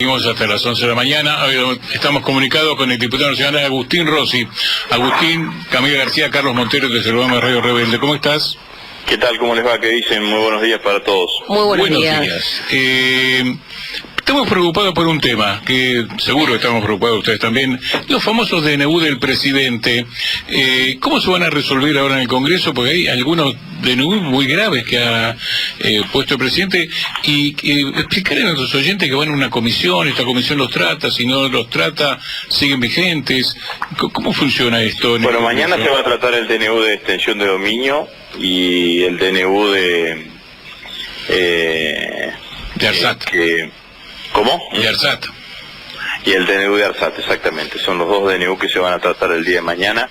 Seguimos hasta las 11 de la mañana. Estamos comunicados con el diputado nacional Agustín Rossi. Agustín, Camila García, Carlos Montero, de Saludame Radio Rebelde. ¿Cómo estás? ¿Qué tal? ¿Cómo les va? ¿Qué dicen? Muy buenos días para todos. Muy buenos días. Estamos preocupados por un tema, que seguro estamos preocupados ustedes también, los famosos DNU del presidente. ¿Cómo se van a resolver ahora en el Congreso? Porque hay algunos DNU muy graves que ha puesto el presidente, y explicarle a nuestros oyentes que van a una comisión, esta comisión los trata, si no los trata, siguen vigentes. ¿Cómo funciona esto? Bueno, mañana se va a tratar el DNU de extensión de dominio y el DNU de Arsat. ¿Cómo? De Arsat. Y el DNU de Arsat, exactamente. Son los dos DNU que se van a tratar el día de mañana.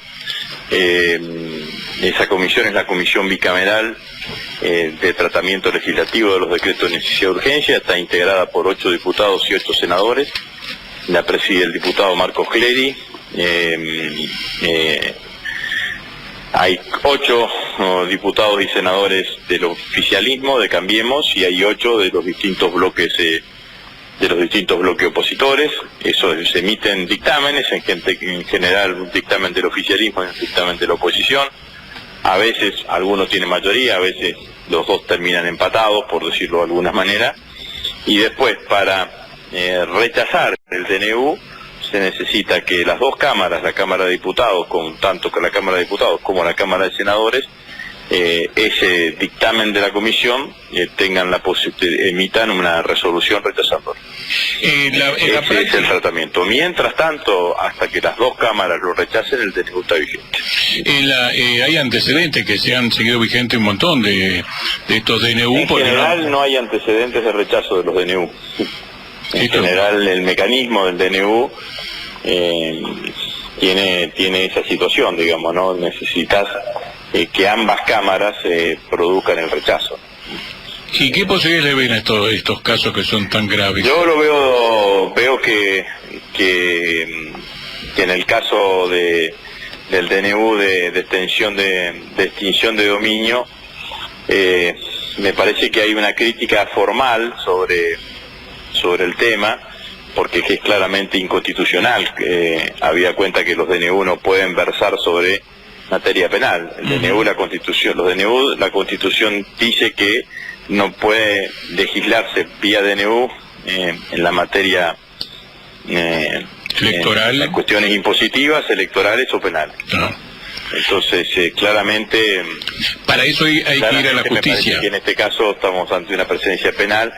Esa comisión es la comisión bicameral de tratamiento legislativo de los decretos de necesidad de urgencia. Está integrada por 8 diputados y 8 senadores. La preside el diputado Marcos Clery. Hay 8 diputados y senadores del oficialismo, de Cambiemos, y hay 8 de los distintos bloques opositores. Eso se emiten dictámenes, en general un dictamen del oficialismo y un dictamen de la oposición. A veces alguno tiene mayoría, a veces los dos terminan empatados, por decirlo de alguna manera. Y después, para rechazar el DNU, se necesita que las dos cámaras, la Cámara de Diputados, tanto con la Cámara de Diputados como la Cámara de Senadores, ese dictamen de la comisión emitan una resolución rechazándolo. Ese es el tratamiento. Mientras tanto, hasta que las dos cámaras lo rechacen, el DNU está vigente. Hay antecedentes que se han seguido vigentes un montón de estos DNU. En general no hay antecedentes de rechazo de los DNU. En general el mecanismo del DNU tiene esa situación, digamos, ¿no? Necesitas que ambas cámaras produzcan el rechazo. ¿Y qué posibilidades le ven a estos casos que son tan graves? Yo lo veo que en el caso del DNU de extinción de dominio, me parece que hay una crítica formal sobre el tema, porque es claramente inconstitucional. Habida cuenta que los DNU no pueden versar sobre materia penal. El DNU, la Constitución dice que no puede legislarse vía DNU en la materia electoral, en cuestiones impositivas, electorales o penales. Entonces, claramente... Para eso hay que ir a la justicia. Que en este caso estamos ante una presencia penal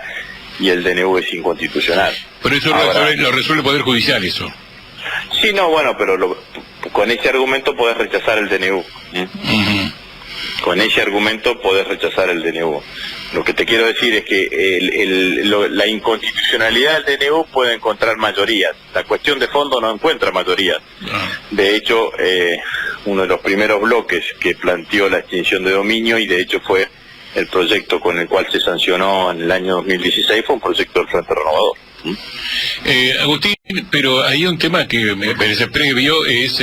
y el DNU es inconstitucional. Pero eso lo resuelve el Poder Judicial, eso. Sí, no, bueno, pero con ese argumento podés rechazar el DNU. Con ese argumento podés rechazar el DNU. Lo que te quiero decir es que la inconstitucionalidad del DNU puede encontrar mayorías. La cuestión de fondo no encuentra mayorías. De hecho, uno de los primeros bloques que planteó la extinción de dominio, y de hecho fue el proyecto con el cual se sancionó en el año 2016, fue un proyecto del Frente Renovador. Agustín, pero hay un tema que me parece previo, es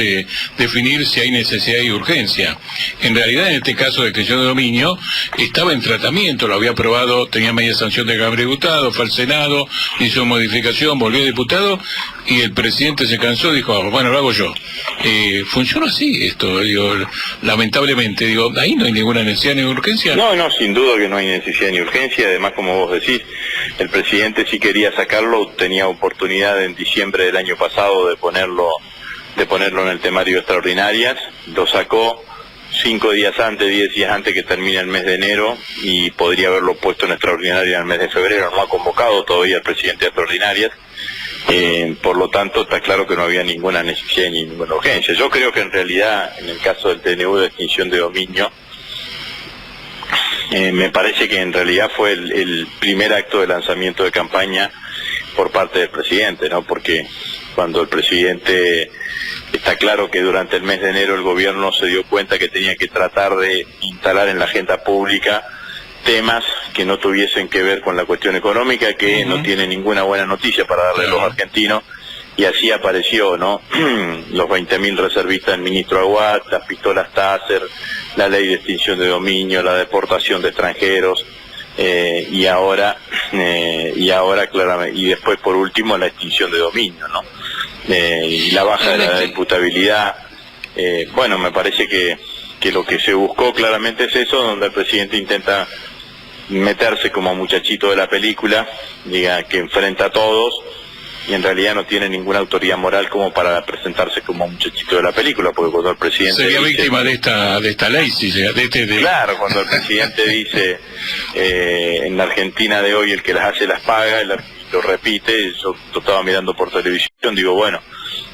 definir si hay necesidad y urgencia. En realidad, en este caso de extensión de dominio, estaba en tratamiento, lo había aprobado, tenía media sanción de Cámara de Diputados, fue al Senado, hizo modificación, volvió a diputado, y el presidente se cansó y dijo, bueno, lo hago yo. ¿Funciona así esto? Lamentablemente, ahí no hay ninguna necesidad ni urgencia. No, sin duda que no hay necesidad ni urgencia. Además, como vos decís, el presidente, si quería sacarlo, tenía oportunidad en diciembre del año pasado de ponerlo en el temario de extraordinarias. Lo sacó 5 días antes, 10 días antes que termine el mes de enero, y podría haberlo puesto en extraordinaria en el mes de febrero. No ha convocado todavía al presidente de extraordinarias. Por lo tanto, está claro que no había ninguna necesidad ni ninguna urgencia. Yo creo que en realidad, en el caso del DNU de extinción de dominio, me parece que en realidad fue el primer acto de lanzamiento de campaña por parte del presidente, ¿no? Porque cuando el presidente, está claro que durante el mes de enero el gobierno se dio cuenta que tenía que tratar de instalar en la agenda pública temas que no tuviesen que ver con la cuestión económica, que no tiene ninguna buena noticia para darle a los argentinos, y así apareció, ¿no? Los 20.000 reservistas del ministro Aguad, las pistolas Taser, la ley de extinción de dominio, la deportación de extranjeros, y ahora claramente, y después por último la extinción de dominio, ¿no? Y la baja de la imputabilidad. Bueno, me parece que lo que se buscó claramente es eso, donde el presidente intenta meterse como muchachito de la película, diga que enfrenta a todos, y en realidad no tiene ninguna autoridad moral como para presentarse como muchachito de la película, porque cuando el presidente sería víctima de esta ley, si Claro, cuando el presidente dice en la Argentina de hoy el que las hace las paga, lo repite, yo lo estaba mirando por televisión, digo, bueno,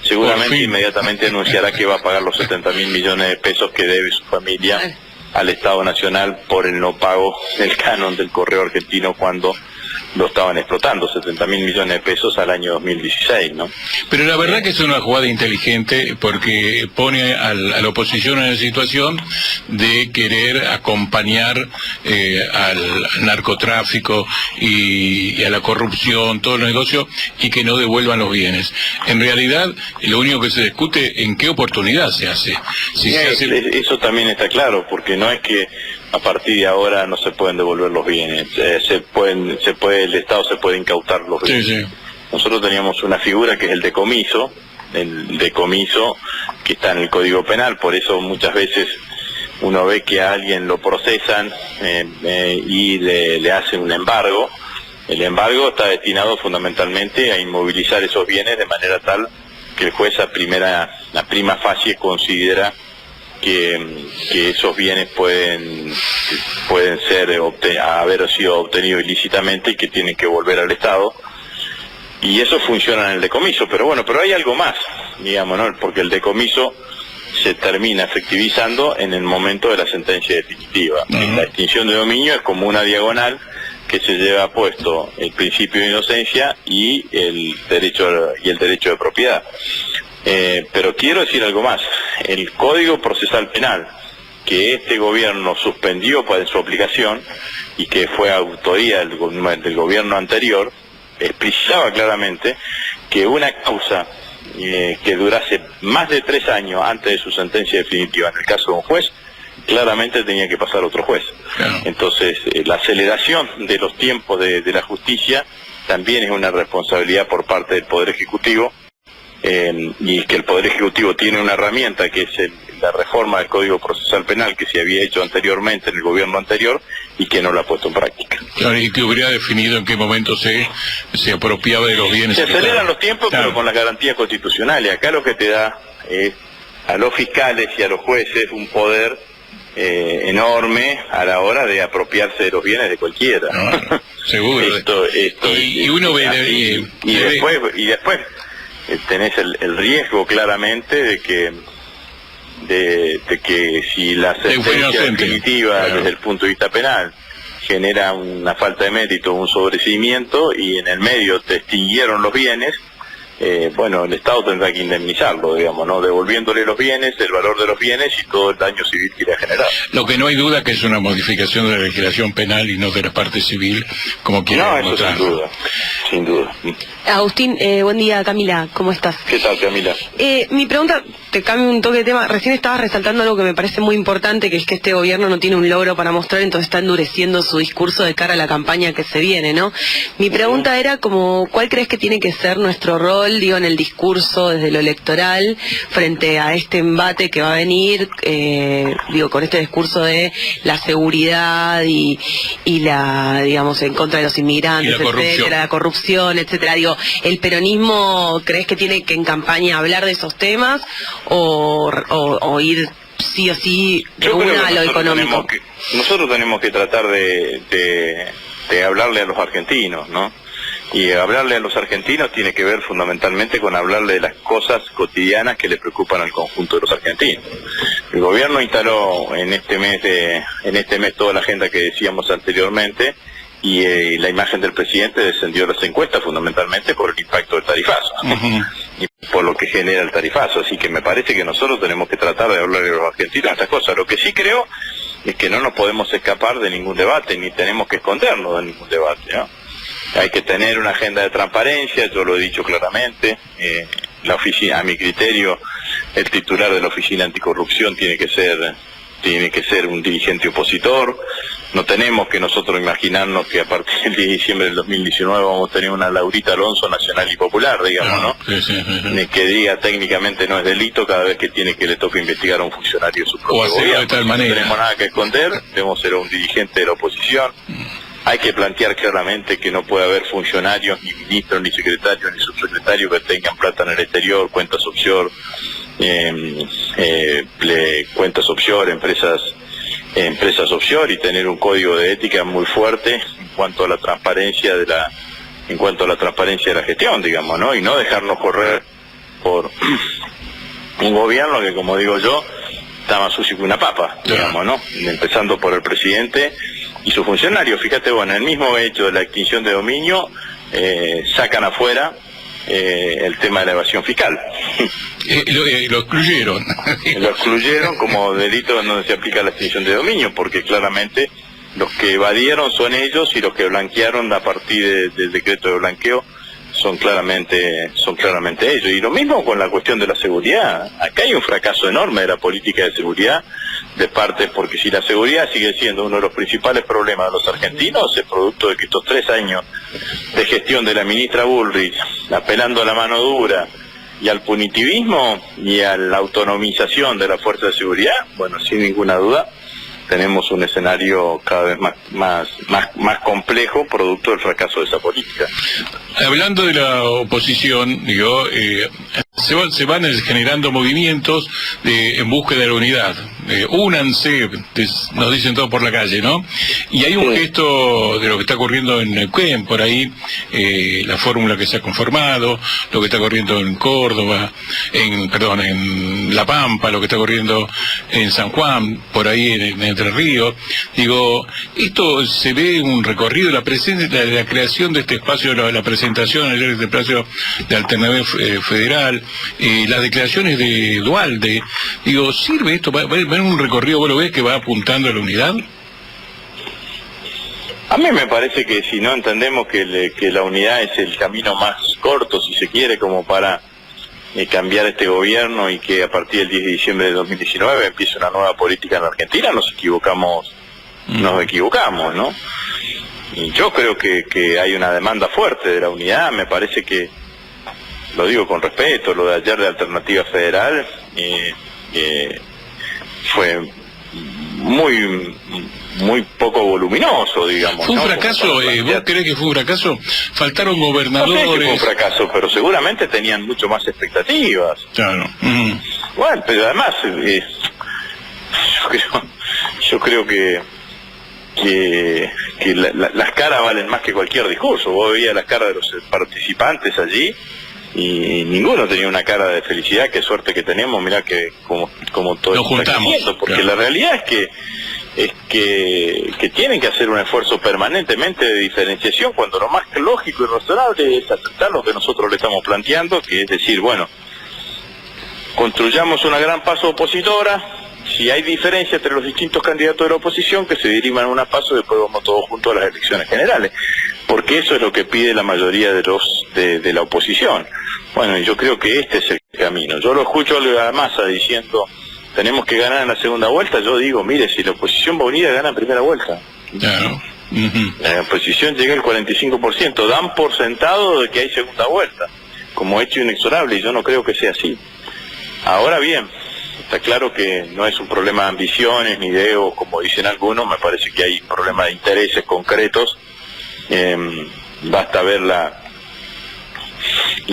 seguramente inmediatamente anunciará que va a pagar los 70.000 millones de pesos que debe su familia al Estado Nacional por el no pago del canon del correo argentino cuando lo estaban explotando, 70.000 millones de pesos al año 2016, ¿no? Pero la verdad que es una jugada inteligente porque pone a la oposición en la situación de querer acompañar al narcotráfico y a la corrupción, todo el negocio, y que no devuelvan los bienes. En realidad, lo único que se discute en qué oportunidad se hace. Eso también está claro, porque no es que a partir de ahora no se pueden devolver los bienes, el Estado se puede incautar los bienes. Sí. Nosotros teníamos una figura que es el decomiso que está en el Código Penal, por eso muchas veces uno ve que a alguien lo procesan y le hacen un embargo. El embargo está destinado fundamentalmente a inmovilizar esos bienes de manera tal que el juez a prima facie considera que esos bienes pueden haber sido obtenidos ilícitamente y que tienen que volver al Estado, y eso funciona en el decomiso. Pero hay algo más, digamos, ¿no? Porque el decomiso se termina efectivizando en el momento de la sentencia definitiva. La extinción de dominio es como una diagonal que se lleva puesto el principio de inocencia y el derecho de propiedad. Pero quiero decir algo más. El Código Procesal Penal, que este gobierno suspendió para su aplicación y que fue autoría del gobierno anterior, explicitaba claramente que una causa que durase más de 3 años antes de su sentencia definitiva, en el caso de un juez, claramente tenía que pasar otro juez. Claro. Entonces, la aceleración de los tiempos de la justicia también es una responsabilidad por parte del Poder Ejecutivo, y que el Poder Ejecutivo tiene una herramienta que es la reforma del Código Procesal Penal que se había hecho anteriormente en el gobierno anterior y que no la ha puesto en práctica. Claro, y que hubiera definido en qué momento se apropiaba de los bienes. Se aceleran los tiempos, claro, pero con las garantías constitucionales. Acá lo que te da es a los fiscales y a los jueces un poder enorme a la hora de apropiarse de los bienes de cualquiera. No, seguro. Y uno ve... Y después tenés el riesgo claramente de que si la sentencia definitiva, claro, desde el punto de vista penal genera una falta de mérito, un sobreseimiento, y en el medio te extinguieron los bienes, el Estado tendrá que indemnizarlo, digamos, ¿no? Devolviéndole los bienes, el valor de los bienes y todo el daño civil que le ha generado. Lo que no hay duda que es una modificación de la legislación penal y no de la parte civil, como quieren demostrar. No, eso sin duda. Agustín, buen día, Camila, ¿cómo estás? ¿Qué tal, Camila? Mi pregunta, te cambio un toque de tema. Recién estabas resaltando algo que me parece muy importante, que es que este gobierno no tiene un logro para mostrar, entonces está endureciendo su discurso de cara a la campaña que se viene, ¿no? Mi pregunta era como, ¿cuál crees que tiene que ser nuestro rol, en el discurso desde lo electoral, frente a este embate que va a venir, con este discurso de la seguridad y la, en contra de los inmigrantes, etcétera, la corrupción, etcétera? ¿El peronismo crees que tiene que en campaña hablar de esos temas o ir sí o sí de una a lo económico? Nosotros tenemos que tratar de hablarle a los argentinos, ¿no? Y hablarle a los argentinos tiene que ver fundamentalmente con hablarle de las cosas cotidianas que le preocupan al conjunto de los argentinos. El gobierno instaló en este mes toda la agenda que decíamos anteriormente, y la imagen del presidente descendió las encuestas fundamentalmente por el impacto del tarifazo, y por lo que genera el tarifazo. Así que me parece que nosotros tenemos que tratar de hablarle a los argentinos estas cosas. Lo que sí creo es que no nos podemos escapar de ningún debate, ni tenemos que escondernos de ningún debate, ¿no? Hay que tener una agenda de transparencia, yo lo he dicho claramente. La oficina, a mi criterio, el titular de la Oficina Anticorrupción tiene que ser tiene que ser un dirigente opositor. No tenemos que nosotros imaginarnos que a partir del 10 de diciembre del 2019 vamos a tener una Laurita Alonso nacional y popular, digamos, ¿no? Sí. Ni que diga técnicamente no es delito cada vez que le toca investigar a un funcionario de su propio gobierno. De tal manera. No tenemos nada que esconder, debemos ser un dirigente de la oposición. Hay que plantear claramente que no puede haber funcionarios, ni ministros, ni secretarios, ni subsecretarios que tengan plata en el exterior, cuentas offshore, cuentas offshore, empresas offshore, y tener un código de ética muy fuerte en cuanto a la transparencia de la gestión, digamos, ¿no? Y no dejarnos correr por un gobierno que, como digo yo, está más sucio que una papa, digamos, ¿no? Empezando por el presidente y sus funcionarios. Fíjate, bueno, el mismo hecho de la extinción de dominio, sacan afuera el tema de la evasión fiscal. Lo excluyeron. Lo excluyeron como delito donde se aplica la extinción de dominio, porque claramente los que evadieron son ellos, y los que blanquearon a partir del decreto de blanqueo son claramente ellos. Y lo mismo con la cuestión de la seguridad. Acá hay un fracaso enorme de la política de seguridad de parte, porque si la seguridad sigue siendo uno de los principales problemas de los argentinos, es producto de que estos 3 años de gestión de la ministra Bullrich, apelando a la mano dura y al punitivismo y a la autonomización de la fuerza de seguridad, bueno, sin ninguna duda tenemos un escenario cada vez más complejo, producto del fracaso de esa política. Hablando de la oposición, digo, se van generando movimientos en búsqueda de la unidad. Únanse, nos dicen todos por la calle, ¿no? Y hay un gesto de lo que está ocurriendo en Neuquén, por ahí, la fórmula que se ha conformado, lo que está ocurriendo en Córdoba, en La Pampa, lo que está ocurriendo en San Juan, por ahí en Entre Ríos. Digo, esto se ve un recorrido, la creación de este espacio, la presentación ayer de este espacio de Alternativa Federal, las declaraciones de Duhalde. Digo, ¿sirve esto? ¿Va a un recorrido, vos lo ves, que va apuntando a la unidad? A mí me parece que si no entendemos que la unidad es el camino más corto, si se quiere, como para cambiar este gobierno, y que a partir del 10 de diciembre de 2019 empiece una nueva política en la Argentina, nos equivocamos, ¿no? Y yo creo que hay una demanda fuerte de la unidad. Me parece que, lo digo con respeto, lo de ayer de Alternativa Federal fue muy poco voluminoso, digamos. ¿Fue un fracaso? ¿Vos creés que fue un fracaso? ¿Faltaron gobernadores? No sé si fue un fracaso, pero seguramente tenían mucho más expectativas. Claro. Bueno, pero además, yo creo que las caras valen más que cualquier discurso. Vos veías las caras de los participantes allí y ninguno tenía una cara de felicidad. Qué suerte que tenemos, mirá que como todo nos juntamos, porque claro. La realidad es que tienen que hacer un esfuerzo permanentemente de diferenciación, cuando lo más lógico y razonable es aceptar lo que nosotros le estamos planteando, que es decir, bueno, construyamos una gran paso opositora. Si hay diferencia entre los distintos candidatos de la oposición, que se diriman una paso y después vamos todos juntos a las elecciones generales, porque eso es lo que pide la mayoría de la oposición. Bueno, y yo creo que este es el camino. Yo lo escucho a Massa diciendo, tenemos que ganar en la segunda vuelta. Yo digo, mire, si la oposición va unida, gana en primera vuelta. Claro. La oposición llega al 45%, dan por sentado de que hay segunda vuelta, como hecho inexorable, y yo no creo que sea así. Ahora bien, está claro que no es un problema de ambiciones ni de ego, como dicen algunos. Me parece que hay un problema de intereses concretos. Basta ver la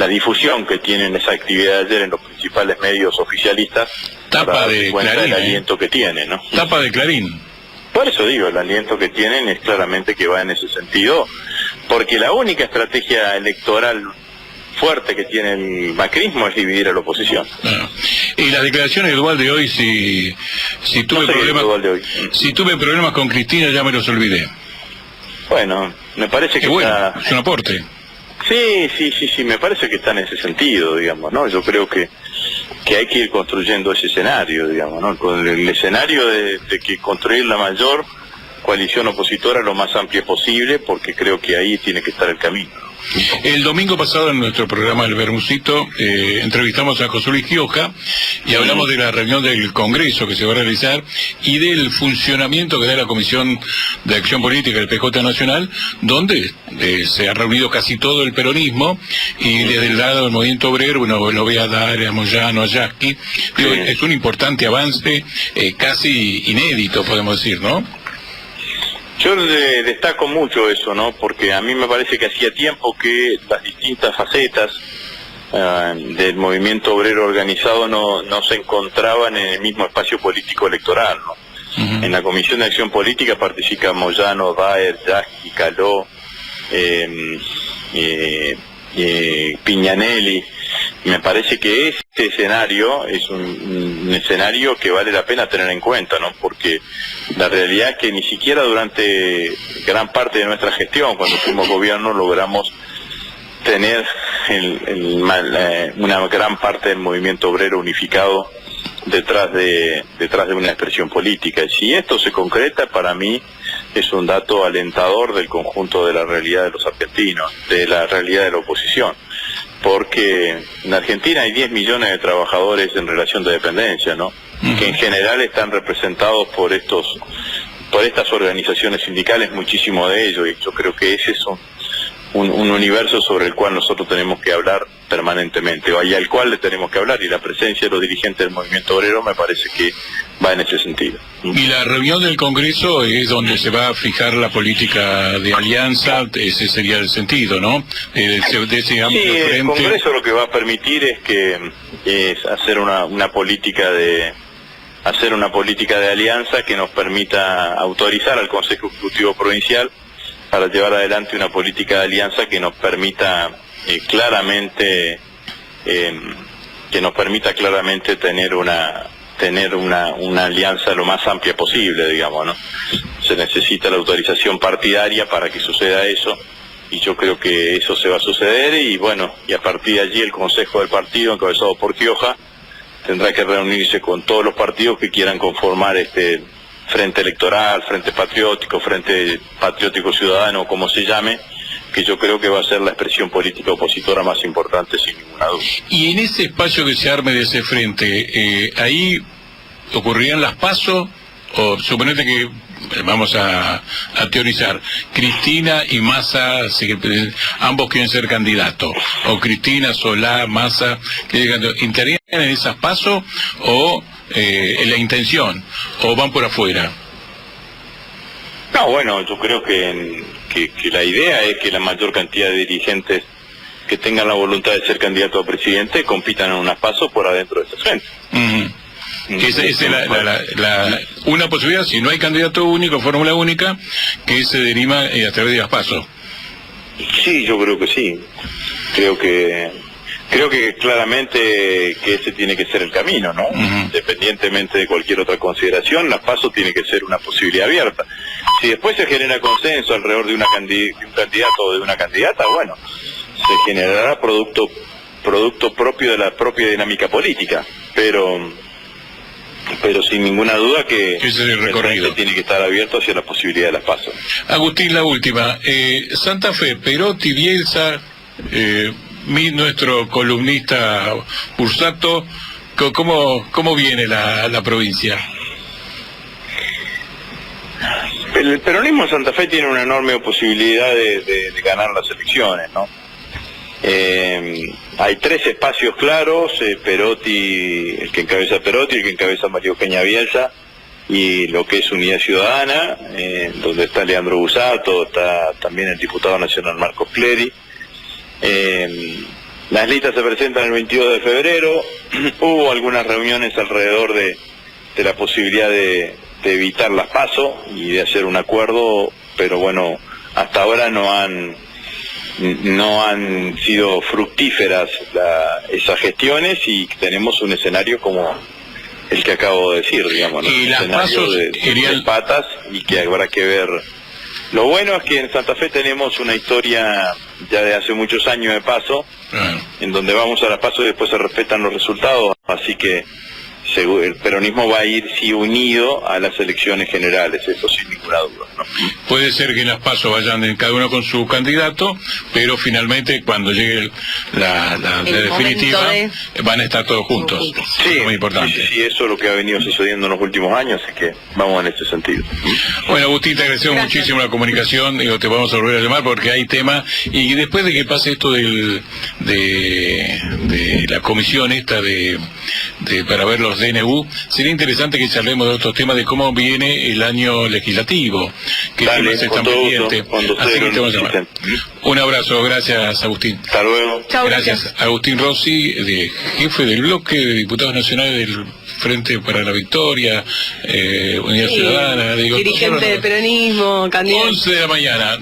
difusión que tienen esa actividad ayer en los principales medios oficialistas, Tapa de Clarín, el aliento que tienen, ¿no? Tapa de Clarín. Por eso digo, el aliento que tienen es claramente que va en ese sentido, porque la única estrategia electoral fuerte que tiene el macrismo es dividir a la oposición. Y las declaraciones de Duhalde hoy, si tuve problemas con Cristina, ya me los olvidé. Bueno, me parece que bueno, es un aporte. Sí, me parece que está en ese sentido, digamos, ¿no? Yo creo que hay que ir construyendo ese escenario, digamos, ¿no? Con el escenario de que construir la mayor coalición opositora lo más amplia posible, porque creo que ahí tiene que estar el camino. El domingo pasado en nuestro programa El Bermucito entrevistamos a José Luis Gioja y hablamos de la reunión del Congreso que se va a realizar y del funcionamiento que da la Comisión de Acción Política del PJ Nacional, donde se ha reunido casi todo el peronismo y desde el lado del movimiento obrero, bueno, lo ve a Dar, a Moyano, a Yasky. Es un importante avance, casi inédito, podemos decir, ¿no? Yo destaco mucho eso, ¿no? Porque a mí me parece que hacía tiempo que las distintas facetas del movimiento obrero organizado no se encontraban en el mismo espacio político electoral, ¿no? Uh-huh. En la Comisión de Acción Política participa Moyano, Daer, Yasky, Caló, Piñanelli. Me parece que este escenario es un escenario que vale la pena tener en cuenta, ¿no? Porque la realidad es que ni siquiera durante gran parte de nuestra gestión, cuando fuimos gobierno, logramos tener una gran parte del movimiento obrero unificado detrás de una expresión política. Y si esto se concreta, para mí es un dato alentador del conjunto de la realidad de los argentinos, de la realidad de la oposición. Porque en Argentina hay 10 millones de trabajadores en relación de dependencia, ¿no? Uh-huh. Que en general están representados por estas organizaciones sindicales, muchísimo de ellos, y yo creo que ese es un universo sobre el cual nosotros tenemos que hablar permanentemente, y al cual le tenemos que hablar, y la presencia de los dirigentes del movimiento obrero me parece que va en ese sentido. Y la reunión del Congreso es donde se va a fijar la política de alianza, ese sería el sentido, ¿no? De ese amplio frente. El Congreso lo que va a permitir es hacer una política de alianza que nos permita autorizar al Consejo Ejecutivo Provincial para llevar adelante una política de alianza que nos permita claramente tener una alianza lo más amplia posible, digamos, ¿no? Se necesita la autorización partidaria para que suceda eso, y yo creo que eso se va a suceder, y bueno, y a partir de allí el Consejo del Partido, encabezado por Gioja, tendrá que reunirse con todos los partidos que quieran conformar este Frente Electoral, Frente Patriótico Ciudadano, como se llame, que yo creo que va a ser la expresión política opositora más importante, sin ninguna duda. Y en ese espacio que se arme de ese frente, ¿ahí ocurrirían las PASO? O suponete que, vamos a teorizar, Cristina y Massa, ambos quieren ser candidatos, o Cristina, Solá, Massa, ¿entrarían en esas PASO o la intención, o van por afuera? No, bueno, yo creo que la idea es que la mayor cantidad de dirigentes que tengan la voluntad de ser candidato a presidente compitan en unas PASO por adentro de ese frente. Uh-huh. Esa es una posibilidad, si no hay candidato único, fórmula única, que se deriva a través de las PASO. Sí, yo creo que sí. Creo que claramente que ese tiene que ser el camino, ¿no? Uh-huh. Independientemente de cualquier otra consideración, las PASO tiene que ser una posibilidad abierta. Si después se genera consenso alrededor de un candidato o de una candidata, bueno, se generará producto propio de la propia dinámica política, pero sin ninguna duda que ese es el recorrido. Tiene que estar abierto hacia la posibilidad de las PASO. Agustín, la última. Santa Fe, Perotti, Bielsa, nuestro columnista Bursato, ¿cómo viene la provincia? El peronismo en Santa Fe tiene una enorme posibilidad de ganar las elecciones, ¿no? Hay tres espacios claros, Perotti, el que encabeza Perotti, el que encabeza María Eugenia Bielsa, y lo que es Unidad Ciudadana, donde está Leandro Bursato, está también el diputado nacional Marcos Clery. Las listas se presentan el 22 de febrero, hubo algunas reuniones alrededor de la posibilidad de evitar las PASO y de hacer un acuerdo, pero bueno, hasta ahora no han sido fructíferas esas gestiones, y tenemos un escenario como el que acabo de decir, digamos, ¿no? Y un las PASO de patas, y que habrá que ver. Lo bueno es que en Santa Fe tenemos una historia ya de hace muchos años de PASO, en donde vamos a las PASO y después se respetan los resultados, así que el peronismo va a ir sí unido a las elecciones generales, eso sin ninguna duda, ¿no? Puede ser que en las PASO vayan cada uno con su candidato, pero finalmente cuando llegue la definitiva van a estar todos juntos. Sí, es muy importante. Sí, eso es lo que ha venido sucediendo en los últimos años, así que vamos en ese sentido. Bueno, Agustín, te agradecemos muchísimo la comunicación, te vamos a volver a llamar porque hay tema, y después de que pase esto de la comisión esta para ver los DNU, sería interesante que charlemos de otros temas de cómo viene el año legislativo, que dale, se están pendientes. Así que te vamos a llamar. Un abrazo, gracias Agustín. Hasta luego. Chau, Gracias. Agustín Rossi, jefe del bloque de diputados nacionales del Frente para la Victoria, Unidad Ciudadana. Dirigente del peronismo, candidato. 11 de la mañana.